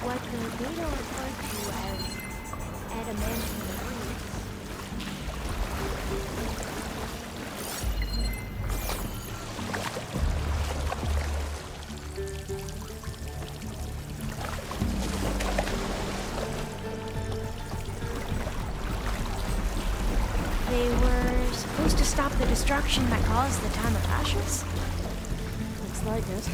what the data referred to as adamantine roots. They were supposed to stop the destruction that caused the time of ashes? Looks like it.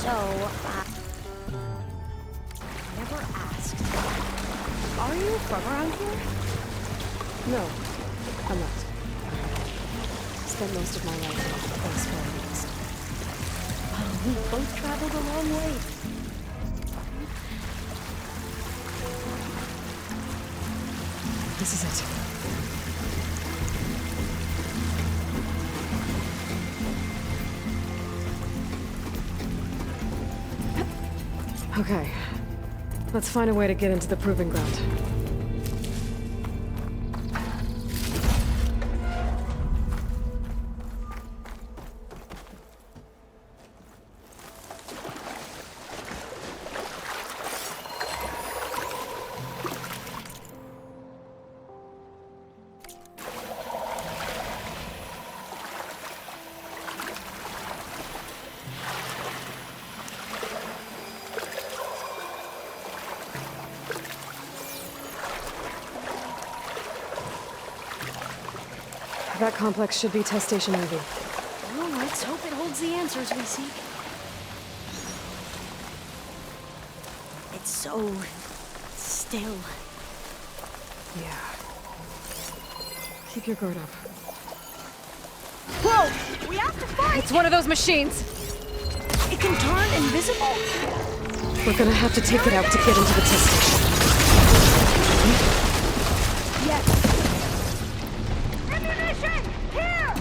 So, I never asked. Are you from around here? No, I'm not. Spent most of my life in the Forbidden West. We both traveled a long way. This is it. Okay. Let's find a way to get into the proving ground. That complex should be test station Ivy. Well, let's hope it holds the answers we seek. It's so still. Yeah. Keep your guard up. Whoa! We have to fight! It's one of those machines! It can turn invisible? We're gonna have to take it out to get into the test station. Yes. Ammunition! Here!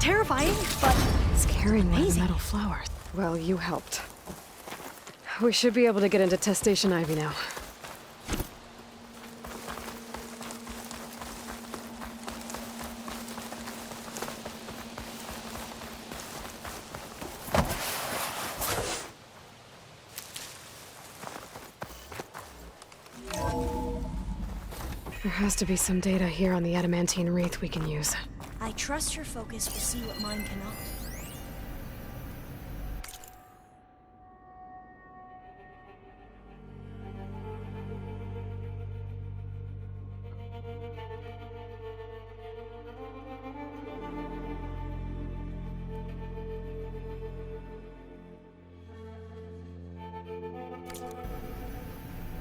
Terrifying, but Carrying that amazing. metal flower. Well, you helped. We should be able to get into test station Ivy now. There has to be some data here on the adamantine wreath we can use. I trust your focus will see what mine cannot.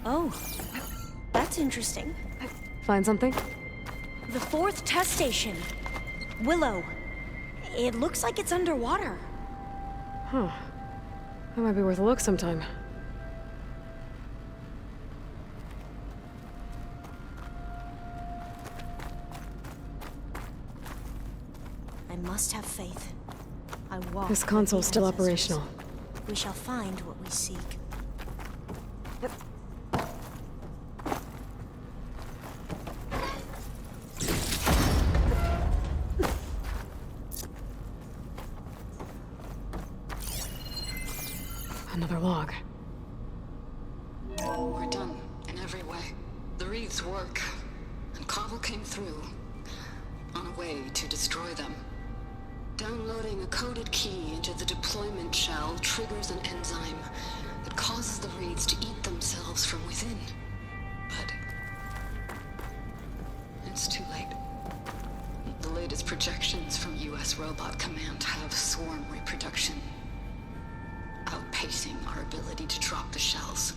Oh, that's interesting. Find something? The 4th test station. Willow. It looks like it's underwater. Huh. That might be worth a look sometime. I must have faith. I walk. This console's still operational. We shall find what we seek. Another log. We're done, in every way. The reeds work, and Cobble came through, on a way to destroy them. Downloading a coded key into the deployment shell triggers an enzyme that causes the reeds to eat themselves from within. But it's too late. The latest projections from US Robot Command have swarm reproduction, outpacing our ability to drop the shells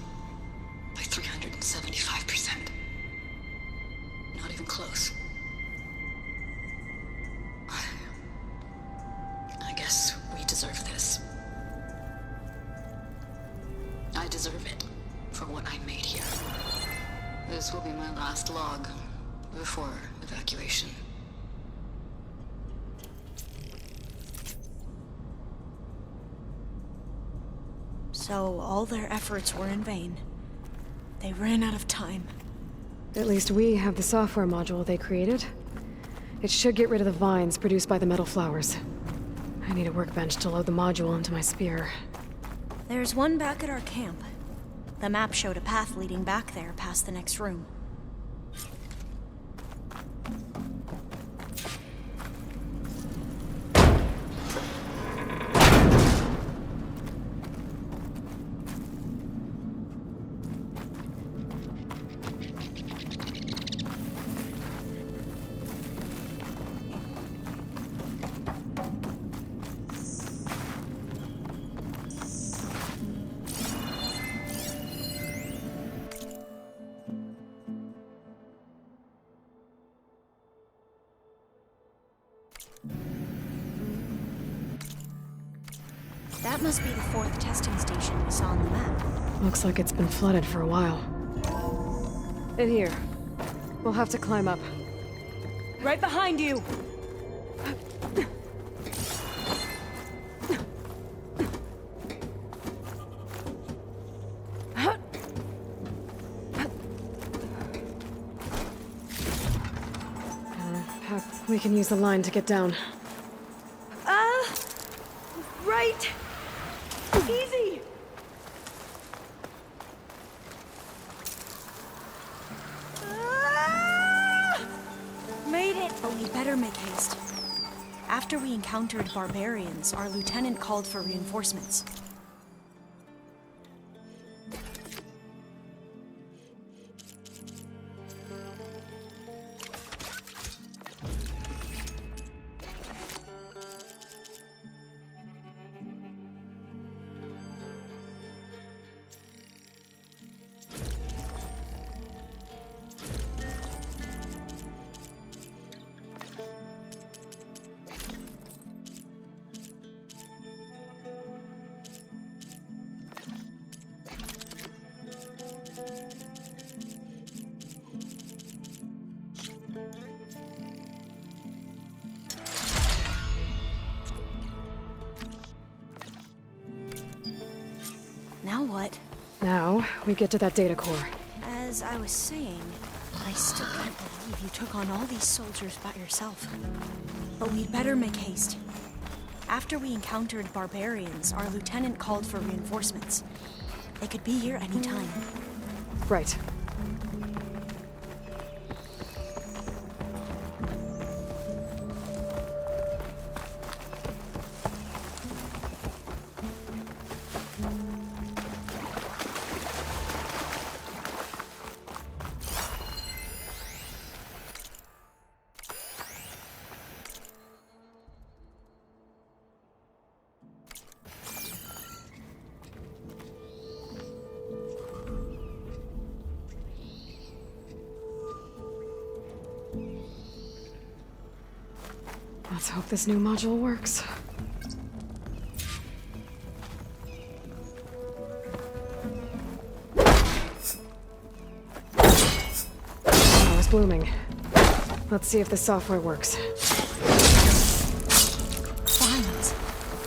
by 375%. Not even close. I guess we deserve this. I deserve it for what I made here. This will be my last log before evacuation. So all their efforts were in vain. They ran out of time. At least we have the software module they created. It should get rid of the vines produced by the metal flowers. I need a workbench to load the module into my spear. There's one back at our camp. The map showed a path leading back there past the next room. That must be the 4th testing station we saw on the map. Looks like it's been flooded for a while. In here. We'll have to climb up. Right behind you! We can use the line to get down. Right! Easy! Made it! But we better make haste. After we encountered barbarians, our lieutenant called for reinforcements. Now what? Now, we get to that data core. As I was saying, I still can't believe you took on all these soldiers by yourself. But we'd better make haste. After we encountered barbarians, our lieutenant called for reinforcements. They could be here any time. Right. Let's hope this new module works. Oh, it's blooming. Let's see if the software works. Vines.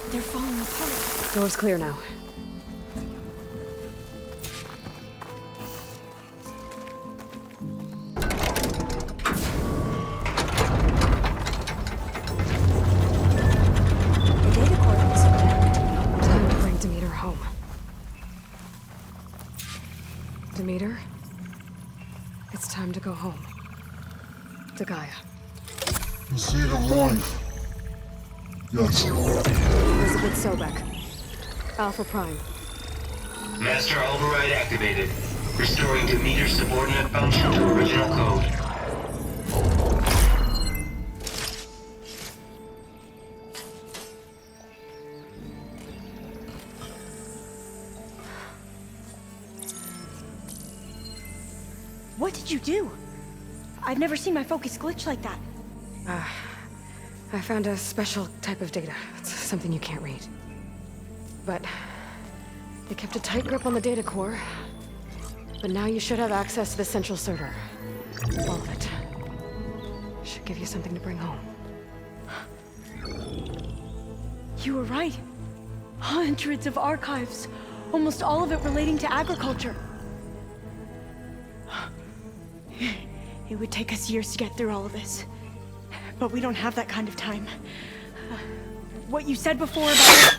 They're falling apart. Door's clear now. The data coordinates are down. Time to bring Demeter home. Demeter, it's time to go home. To Gaia. The seed of life. Yes. Elizabeth Sobek. Alpha Prime. Master override activated. Restoring Demeter's subordinate function to original code. What did you do? I've never seen my focus glitch like that. I found a special type of data. It's something you can't read. But it kept a tight grip on the data core. But now you should have access to the central server. All of it. Should give you something to bring home. You were right. Hundreds of archives. Almost all of it relating to agriculture. It would take us years to get through all of this. But we don't have that kind of time. What you said before about...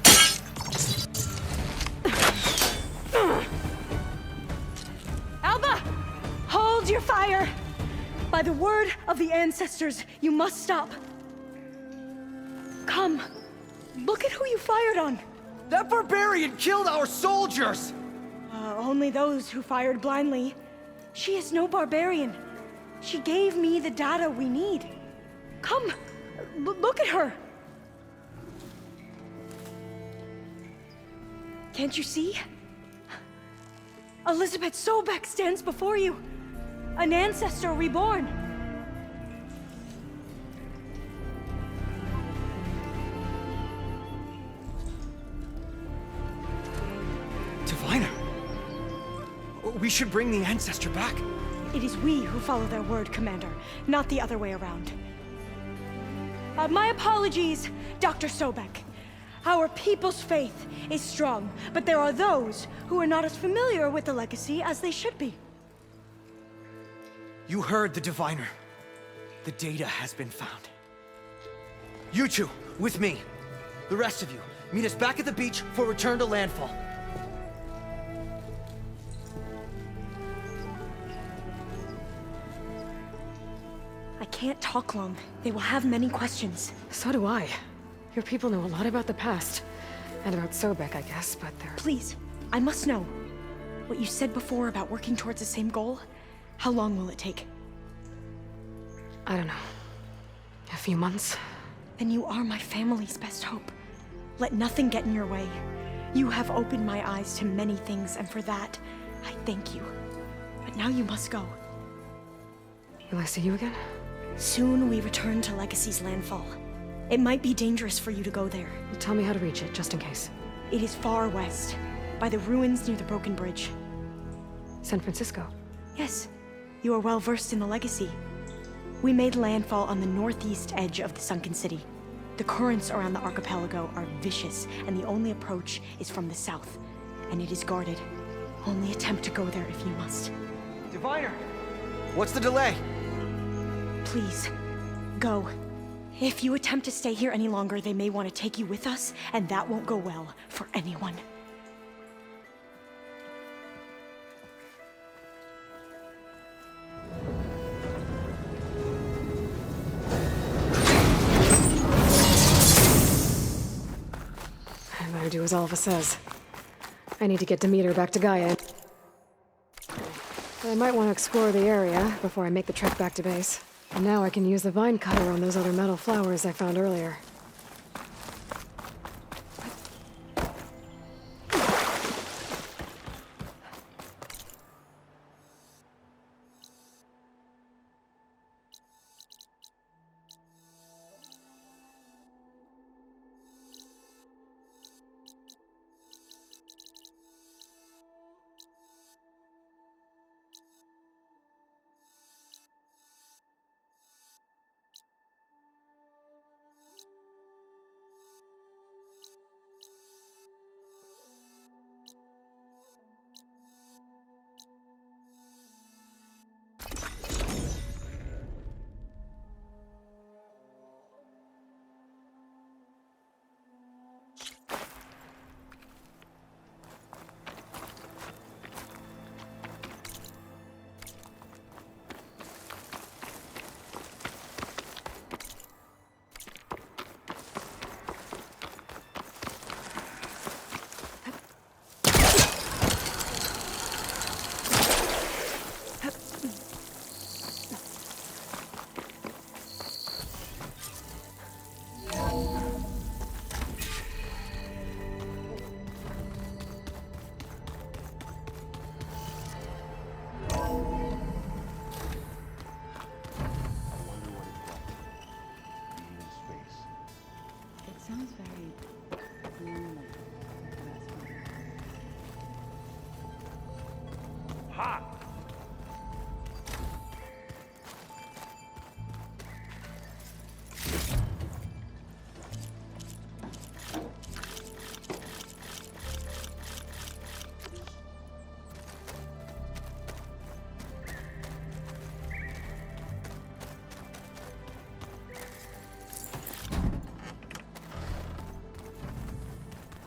Alba! Hold your fire! By the word of the ancestors, you must stop. Come. Look at who you fired on. That barbarian killed our soldiers! Only those who fired blindly. She is no barbarian. She gave me the data we need. Come, look at her. Can't you see? Elizabeth Sobek stands before you. An ancestor reborn. Diviner! We should bring the ancestor back. It is we who follow their word, Commander, not the other way around. My apologies, Dr. Sobek. Our people's faith is strong, but there are those who are not as familiar with the legacy as they should be. You heard the diviner. The data has been found. You two, with me. The rest of you, meet us back at the beach for return to landfall. I can't talk long. They will have many questions. So do I. Your people know a lot about the past. And about Sobek, I guess, but they're... Please, I must know. What you said before about working towards the same goal, how long will it take? I don't know. A few months? Then you are my family's best hope. Let nothing get in your way. You have opened my eyes to many things, and for that, I thank you. But now you must go. Will I see you again? Soon we return to Legacy's landfall. It might be dangerous for you to go there. Tell me how to reach it, just in case. It is far west, by the ruins near the broken bridge. San Francisco? Yes, you are well versed in the Legacy. We made landfall on the northeast edge of the sunken city. The currents around the archipelago are vicious, and the only approach is from the south, and it is guarded. Only attempt to go there if you must. Diviner! What's the delay? Please, go. If you attempt to stay here any longer, they may want to take you with us, and that won't go well for anyone. I better do as Alva says. I need to get Demeter back to Gaia. I might want to explore the area before I make the trek back to base. And now I can use the vine cutter on those other metal flowers I found earlier.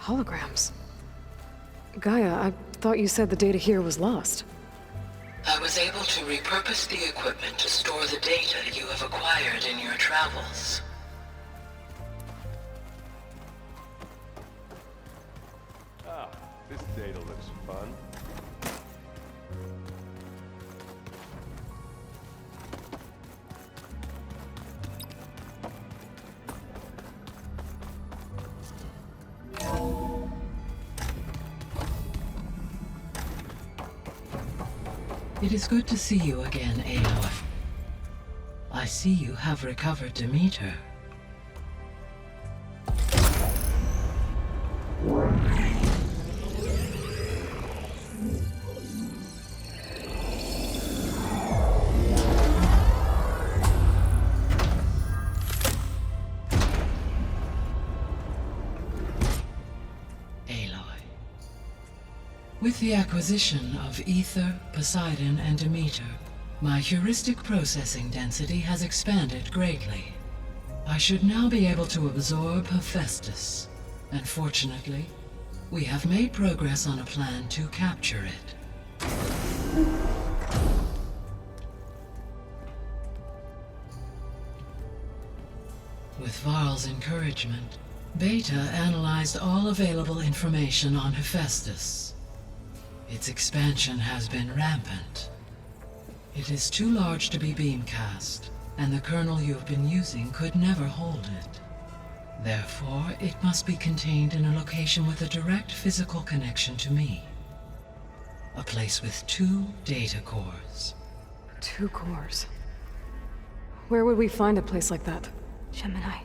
Holograms. Gaia, I thought you said the data here was lost. I was able to repurpose the equipment to store the data you have acquired in your travels. Ah, this data looks fun. It is good to see you again, Aloy. I see you have recovered Demeter. With the acquisition of Ether, Poseidon, and Demeter, my heuristic processing density has expanded greatly. I should now be able to absorb Hephaestus, and fortunately, we have made progress on a plan to capture it. With Varl's encouragement, Beta analyzed all available information on Hephaestus. Its expansion has been rampant. It is too large to be beamcast, and the kernel you have been using could never hold it. Therefore, it must be contained in a location with a direct physical connection to me. A place with 2 data cores. 2 cores. Where would we find a place like that? Gemini.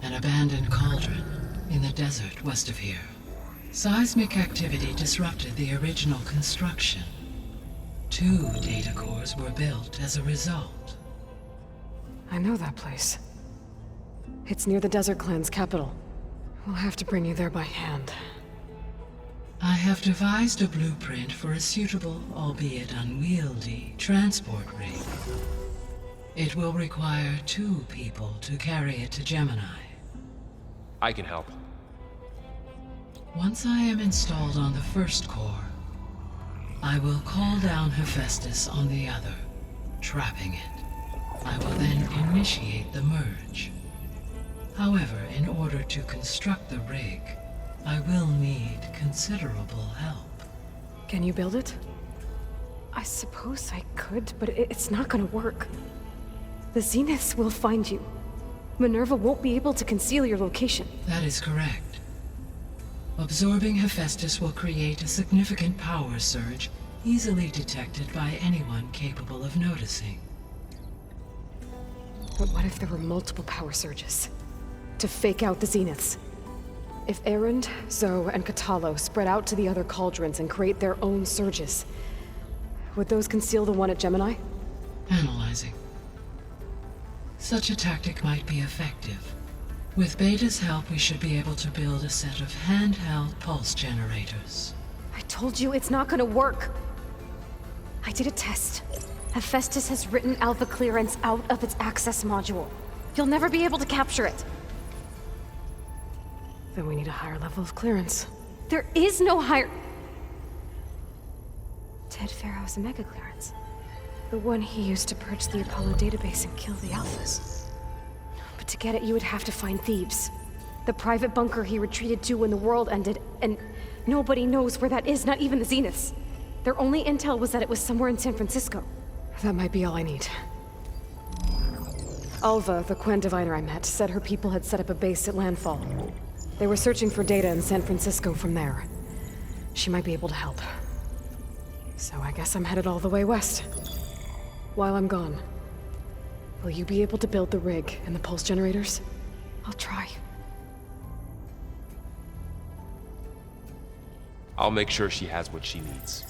An abandoned cauldron in the desert west of here. Seismic activity disrupted the original construction. 2 data cores were built as a result. I know that place. It's near the Desert Clan's capital. We'll have to bring you there by hand. I have devised a blueprint for a suitable, albeit unwieldy, transport rig. It will require 2 people to carry it to Gemini. I can help. Once I am installed on the first core, I will call down Hephaestus on the other, trapping it. I will then initiate the merge. However, in order to construct the rig, I will need considerable help. Can you build it? I suppose I could, but it's not gonna work. The Zeniths will find you. Minerva won't be able to conceal your location. That is correct. Absorbing Hephaestus will create a significant power surge, easily detected by anyone capable of noticing. But what if there were multiple power surges? To fake out the Zeniths? If Erend, Zoe, and Katalo spread out to the other cauldrons and create their own surges, would those conceal the one at Gemini? Analyzing. Such a tactic might be effective. With Beta's help, we should be able to build a set of handheld pulse generators. I told you it's not gonna work. I did a test. Hephaestus has written Alpha clearance out of its access module. You'll never be able to capture it. Then we need a higher level of clearance. There is no higher... Ted Pharaoh's mega clearance. The one he used to purge the Apollo database and kill the Alphas. But to get it, you would have to find Thebes. The private bunker he retreated to when the world ended, and nobody knows where that is, not even the Zeniths. Their only intel was that it was somewhere in San Francisco. That might be all I need. Alva, the Quen diviner I met, said her people had set up a base at landfall. They were searching for data in San Francisco from there. She might be able to help. So I guess I'm headed all the way west. While I'm gone, will you be able to build the rig and the pulse generators? I'll try. I'll make sure she has what she needs.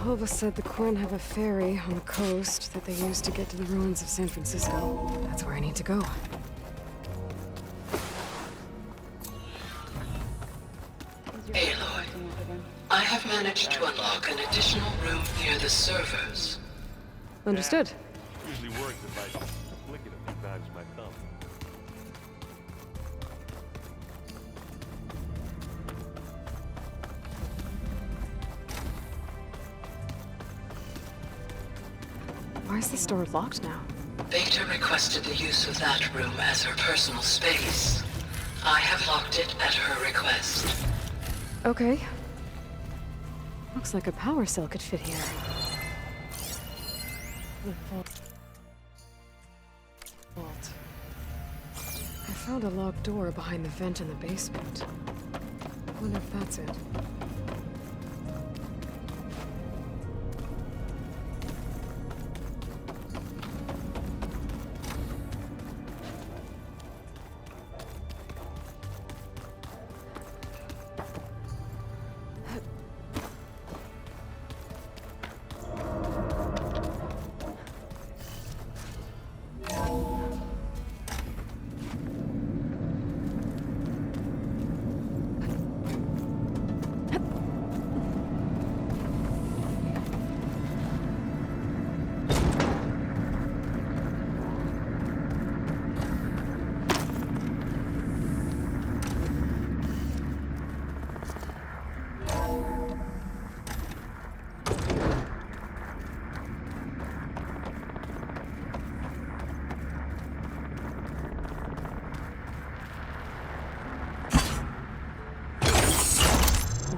Alva said the Quen have a ferry on the coast that they use to get to the ruins of San Francisco. That's where I need to go. Aloy, I have have managed to unlock an additional room near the servers. Understood. Usually works if I flick it a few times with my thumb. Why is this door locked now? Beta requested the use of that room as her personal space. I have locked it at her request. Okay. Looks like a power cell could fit here. The vault. I found a locked door behind the vent in the basement. Wonder if that's it.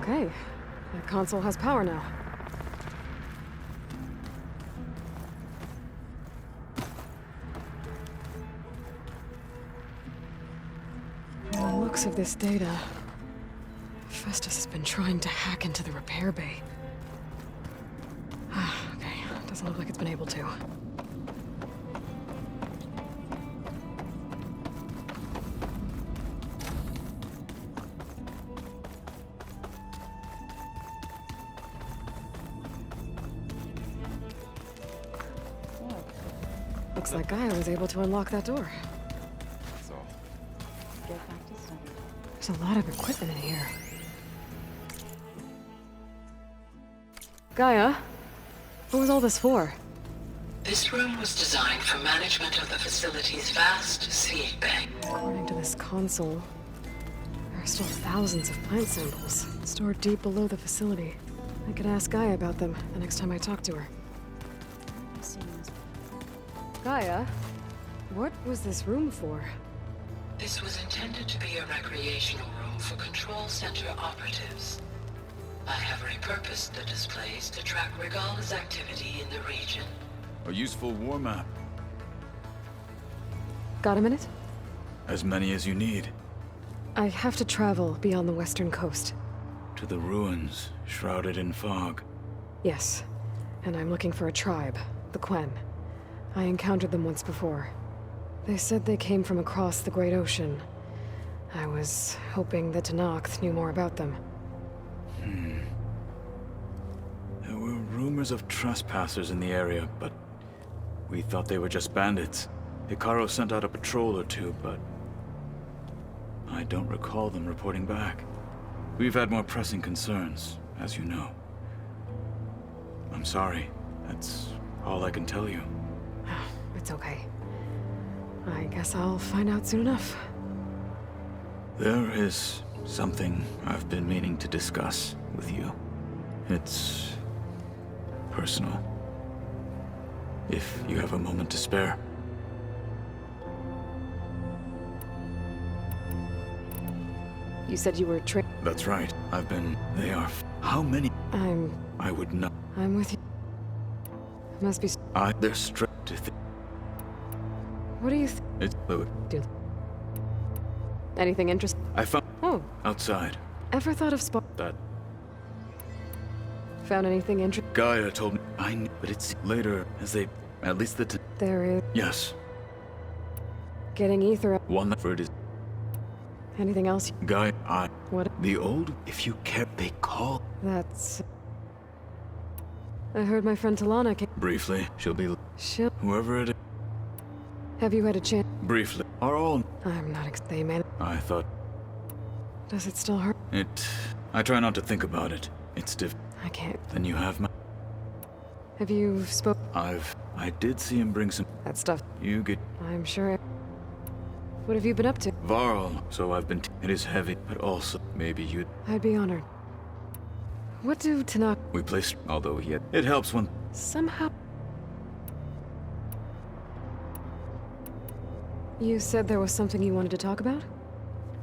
Okay, the console has power now. From the looks of this data, Festus has been trying to hack into the repair bay. Okay, doesn't look like it's been able to. Looks like Gaia was able to unlock that door. That's all. Get back to study. There's a lot of equipment in here. Gaia, what was all this for? This room was designed for management of the facility's vast seed bank. According to this console, there are still thousands of plant samples stored deep below the facility. I could ask Gaia about them the next time I talk to her. I've seen this. Gaia, what was this room for? This was intended to be a recreational room for control center operatives. I have repurposed the displays to track Regala's activity in the region. A useful war map. Got a minute? As many as you need. I have to travel beyond the western coast. To the ruins, shrouded in fog. Yes, and I'm looking for a tribe, the Quen. I encountered them once before. They said they came from across the Great Ocean. I was hoping that Tenakth knew more about them. There were rumors of trespassers in the area, but we thought they were just bandits. Hikaru sent out a patrol or two, but I don't recall them reporting back. We've had more pressing concerns, as you know. I'm sorry. That's all I can tell you. It's okay. I guess I'll find out soon enough. There is something I've been meaning to discuss with you. It's personal. If you have a moment to spare. You said you were That's right. They are. How many? I would not. I'm with you. Must be. They're straight to What do you It's fluid. Anything interesting? I found. Oh. Outside. Ever thought of That Found anything interesting? Gaia told me. I knew, but it's later as they. At least There is. Yes. Getting ether. One that for it is. Anything else? Gaia. What? The old. If you care, they call. That's. I heard my friend Talana came. Briefly, she'll be. Whoever it is. Have you had a chance? Briefly. Are all. I'm not. They man. I thought. Does it still hurt? I try not to think about it. It's diff. I can't. Then you have my... Have you spoke? I did see him bring some... That stuff. You get... I'm sure. What have you been up to? Varl, so I've been... It is heavy, but also, maybe you'd... I'd be honored. What do Tanaka... We placed... Although he had... It helps when... Somehow... You said there was something you wanted to talk about?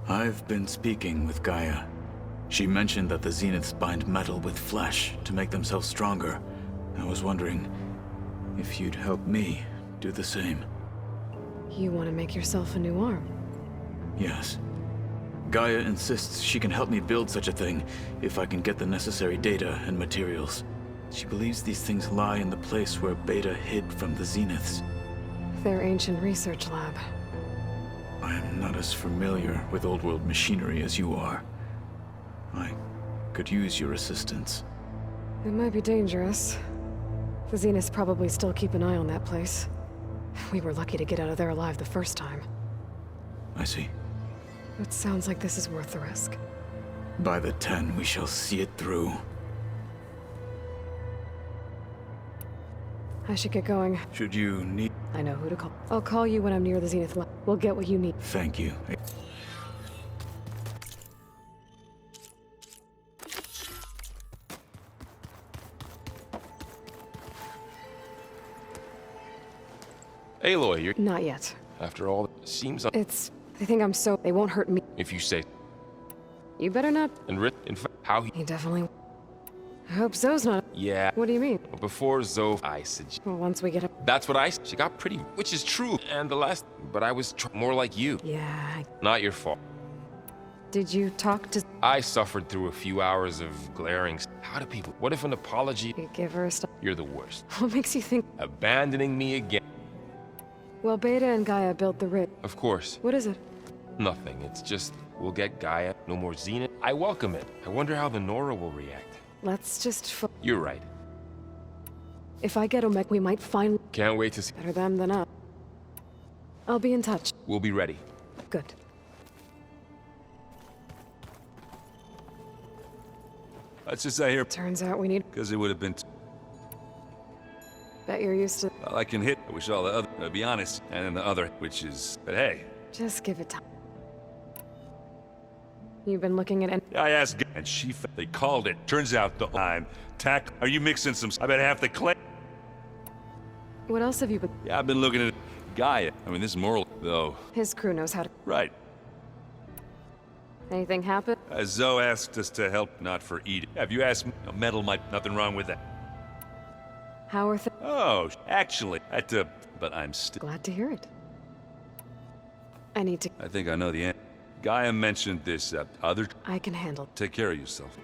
I've been speaking with Gaia. She mentioned that the Zeniths bind metal with flesh to make themselves stronger. I was wondering if you'd help me do the same. You want to make yourself a new arm? Yes. Gaia insists she can help me build such a thing if I can get the necessary data and materials. She believes these things lie in the place where Beta hid from the Zeniths. Their ancient research lab. I am not as familiar with old-world machinery as you are. I could use your assistance. It might be dangerous. The Zeniths probably still keep an eye on that place. We were lucky to get out of there alive the first time. I see. It sounds like this is worth the risk. By the 10, we shall see it through. I should get going. Should you need... I know who to call. I'll call you when I'm near the Zenith lab. We'll get what you need. Thank you. Aloy, you're... Not yet. After all, it seems... It's... They think I'm so... They won't hurt me. If you say... You better not. And in fact, how he... He definitely... I hope Zoe's not... Yeah. What do you mean? Before Zoe, I said... Well, once we get up... That's what I... She got pretty... Which is true. And the last... But I was more like you. Yeah. Not your fault. Did you talk to... I suffered through a few hours of glaring... How do people... What if an apology... You give her a stuff... You're the worst. What makes you think... Abandoning me again. Well, Beta and Gaia built the rig. Of course. What is it? Nothing. It's just... We'll get Gaia. No more Zenith. I welcome it. I wonder how the Nora will react. Let's just... You're right. If I get Omek, we might find... Can't wait to see... Better them than us. I'll be in touch. We'll be ready. Good. Let's just say here... Turns out we need... Because it would have been... Bet you're used to... Well, I can hit. I wish all the other... To be honest. And then the other, which is... But hey. Just give it time. You've been looking at... I asked... And she... They called it. Turns out the time... Tack... Are you mixing some... I bet half the clay... What else have you been... Yeah, I've been looking at... Gaia. I mean, this is moral, though. His crew knows how to... Right. Anything happen? Zoe asked us to help, not for eating. Have you asked... Metal might... Nothing wrong with that. How are things? Oh, actually, but I'm still... Glad to hear it. I need to... I think I know the answer. Gaia mentioned this, other... I can handle... Take care of yourself.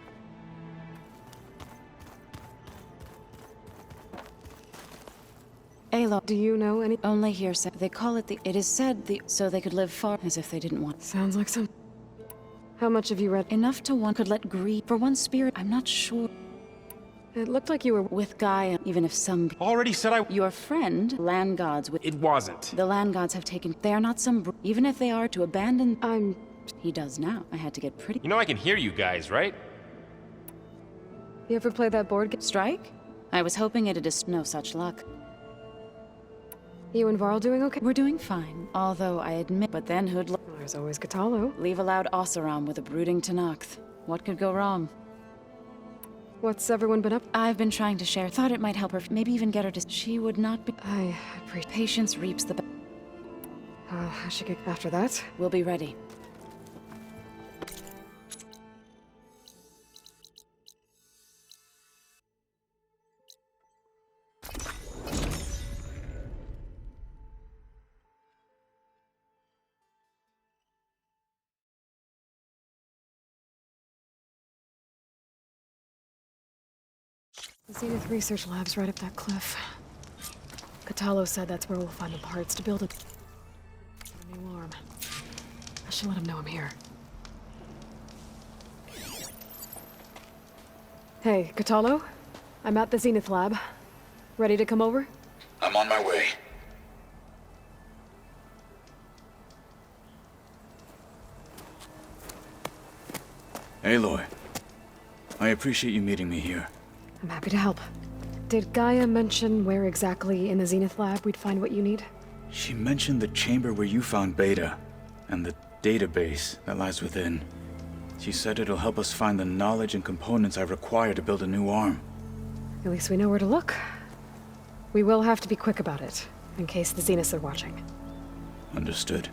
Aloy, do you know any... Only hearsay. They call it the... It is said the... So they could live far, as if they didn't want... Sounds like some... How much have you read? Enough to one could let grieve. For one spirit, I'm not sure. It looked like you were... With Gaia, even if some... Already said I... Your friend, land gods... It wasn't. The land gods have taken... They are not some... Even if they are to abandon... I'm... He does now. I had to get pretty... You know I can hear you guys, right? You ever play that board game? Strike? I was hoping it'd just... No such luck. You and Varl doing okay? We're doing fine. Although I admit... But then who'd... There's always Katalo. Leave a loud Oseram with a brooding Tenakth. What could go wrong? What's everyone been up? I've been trying to share. Thought it might help her. Maybe even get her to... She would not be... I appreciate... Patience reaps the... I should get after that. We'll be ready. The Zenith Research Lab's right up that cliff. Katalo said that's where we'll find the parts to build a new arm. I should let him know I'm here. Hey, Katalo? I'm at the Zenith Lab. Ready to come over? I'm on my way. Aloy. I appreciate you meeting me here. I'm happy to help. Did Gaia mention where exactly in the Zenith lab we'd find what you need? She mentioned the chamber where you found Beta, and the database that lies within. She said it'll help us find the knowledge and components I require to build a new arm. At least we know where to look. We will have to be quick about it, in case the Zeniths are watching. Understood.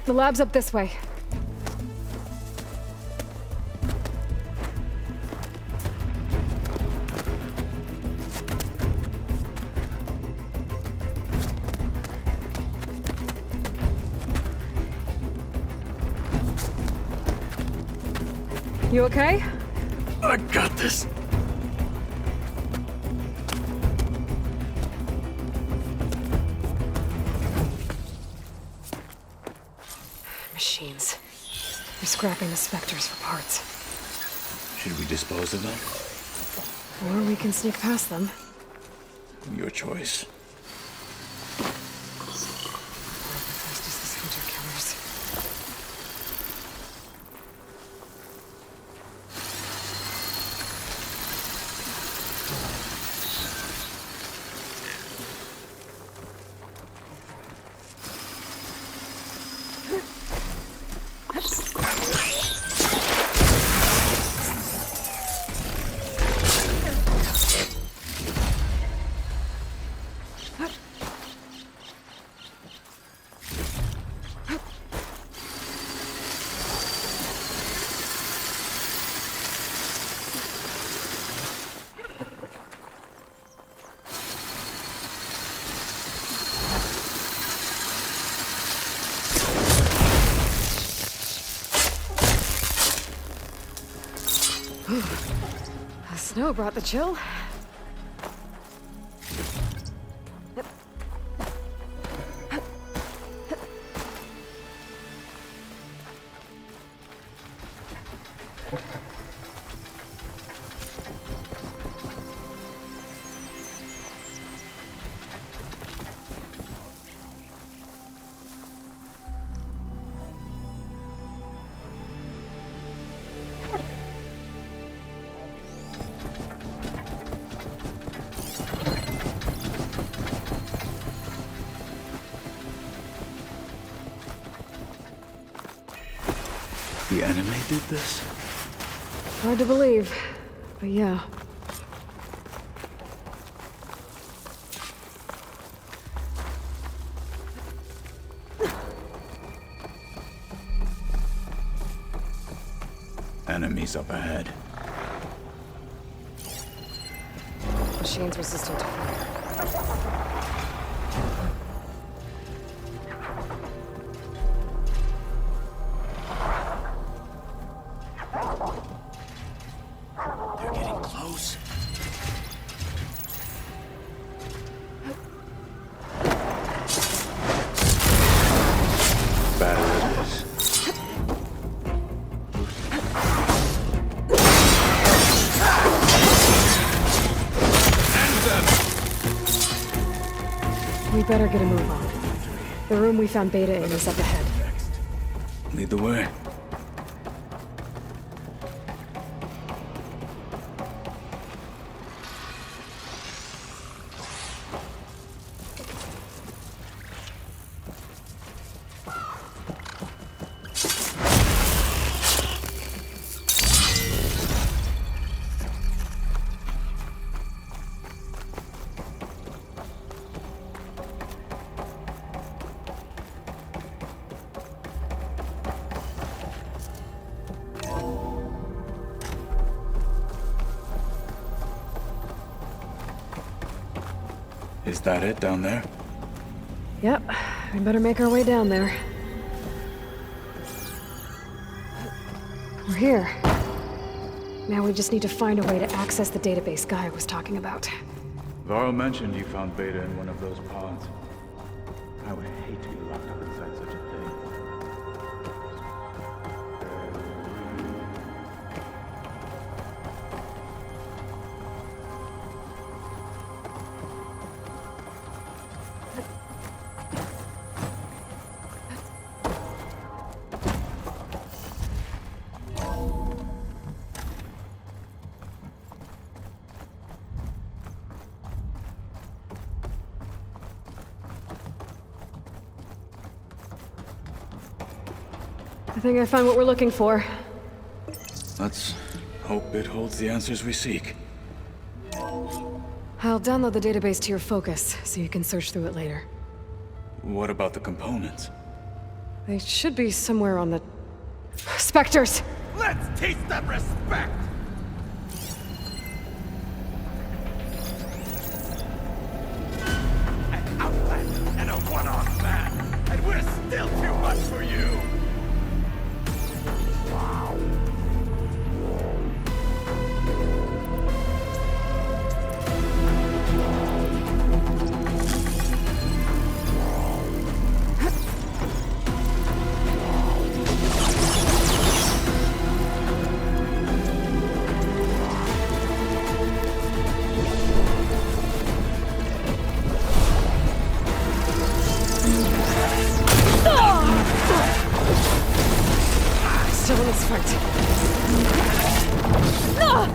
The lab's up this way. You okay? I got this. Machines. They're scrapping the specters for parts. Should we dispose of them? Or we can sneak past them. Your choice. Fastest as hunter killers. The snow brought the chill. The anime did this? Hard to believe, but yeah. Enemies up ahead. Machines resistant to fire. They're getting close. Battle it is. We better get a move on. The room we found Beta in is up ahead. Lead the way. Is that it down there? Yep, we better make our way down there. We're here. Now we just need to find a way to access the database Gaia was talking about. Varl mentioned you found Beta in one of those pods. I would hate to be locked up inside such a thing. I think I found what we're looking for. Let's hope it holds the answers we seek. I'll download the database to your Focus, so you can search through it later. What about the components? They should be somewhere on the... Spectres! Let's taste that respect! An outlander and a one-armed man, and we're still too much for you! Still in this fight. There!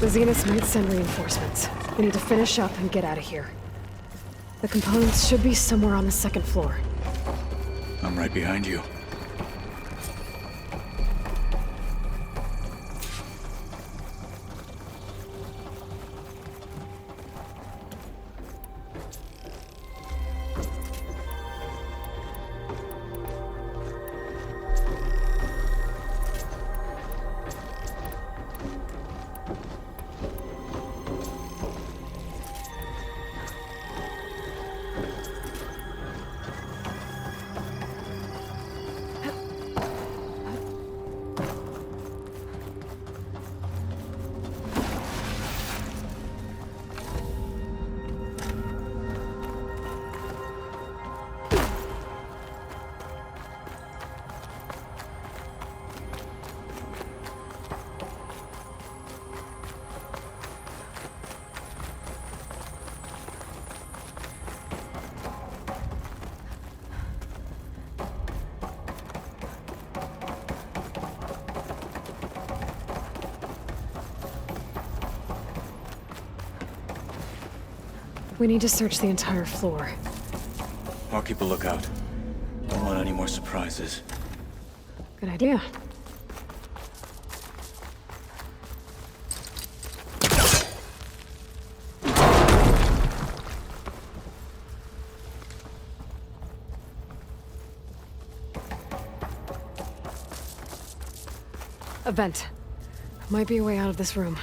The Zeniths might send reinforcements. We need to finish up and get out of here. The components should be somewhere on the second floor. I'm right behind you. We need to search the entire floor. I'll keep a lookout. Don't want any more surprises. Good idea. A vent. Might be a way out of this room.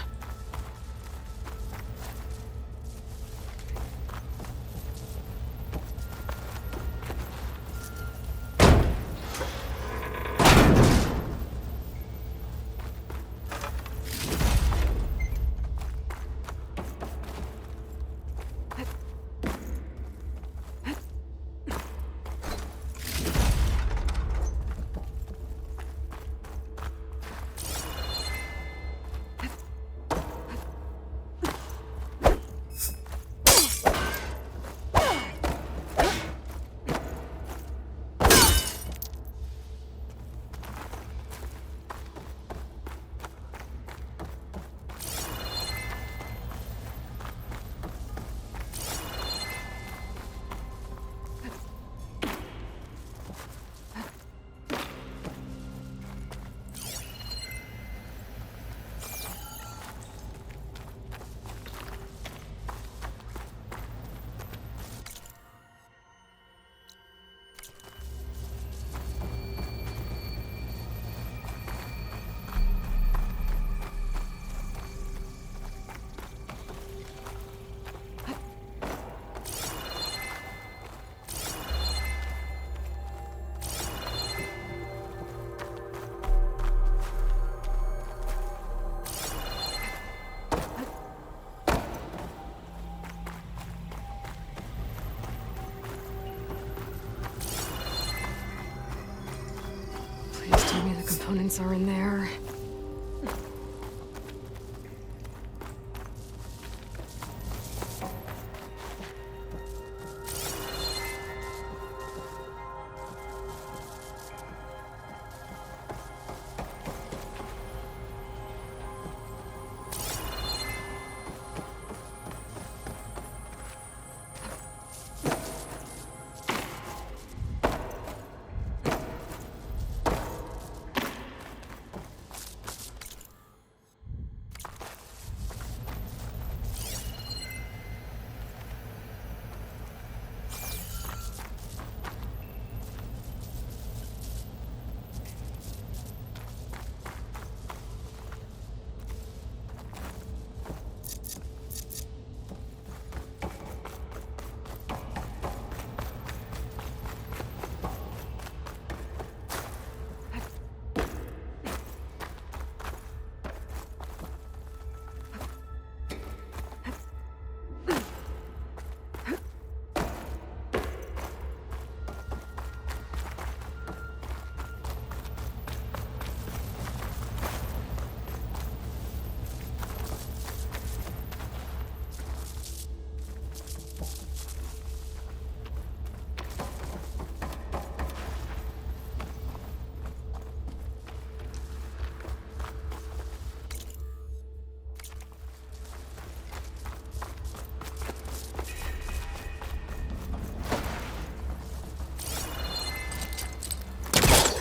Tell me the components are in there.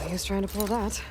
He was trying to pull that.